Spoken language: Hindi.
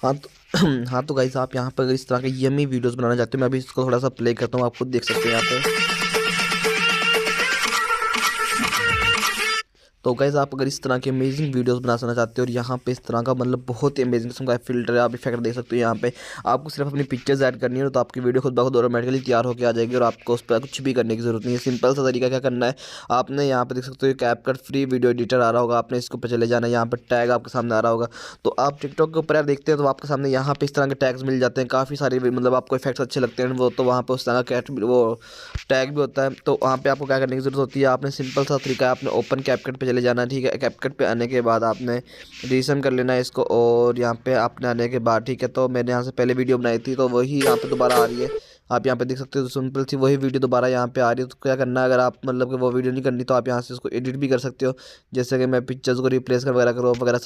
हाँ तो हाँ तो गाइस आप यहाँ पर अगर इस तरह के यम्मी वीडियोस बनाना चाहते हो, मैं अभी इसको थोड़ा सा प्ले करता हूँ, आप खुद देख सकते हैं यहाँ पे। तो गाइस आप अगर इस तरह के अमेजिंग वीडियोस बनाना चाहते हो और यहाँ पे इस तरह का मतलब बहुत ही अमेजिंग किस्म का फिल्टर है, आप इफेक्ट देख सकते हो यहाँ पे। आपको सिर्फ अपनी पिक्चर्स ऐड करनी है तो आपकी वीडियो खुद ब खुद ऑटोमेटिकली तैयार होकर आ जाएगी और आपको उस पर कुछ भी करने की जरूरत नहीं है। सिंपल सा तरीका क्या करना है, आपने यहाँ पे देख सकते हो कैपकट फ्री वीडियो एडिटर आ रहा होगा, आपने इसके ऊपर चले जाना है, यहाँ पर टैग आपके सामने आ रहा होगा। तो आप टिकटॉक के ऊपर यार देखते हैं तो आपके सामने यहाँ पे इस तरह के टैग्स मिल जाते हैं, काफ़ी सारे मतलब आपको इफेक्ट्स अच्छे लगते हैं वो, तो वहाँ पे उस तरह का वो टैग भी होता है। तो वहाँ पे आपको क्या करने की ज़रूरत होती है, आपने सिंपल सा तरीका है, आपने ओपन कैपकट पे चले जाना है, ठीक है। कैपकट पे आने के बाद आपने रीसेंड कर लेना है इसको, और यहाँ पे आपने आने के बाद ठीक है, तो मैंने यहाँ से पहले वीडियो बनाई थी तो वही यहाँ पे दोबारा आ रही है, आप यहाँ पे देख सकते हो। सिंपल सी वही वीडियो दोबारा यहाँ पे आ रही है। तो क्या करना है, अगर आप मतलब कि वो वीडियो नहीं करनी तो आप यहाँ से इसको एडिट भी कर सकते हो, जैसे कि मैं पिक्चर्स को रिप्लेस कर वगैरह करो वगैरह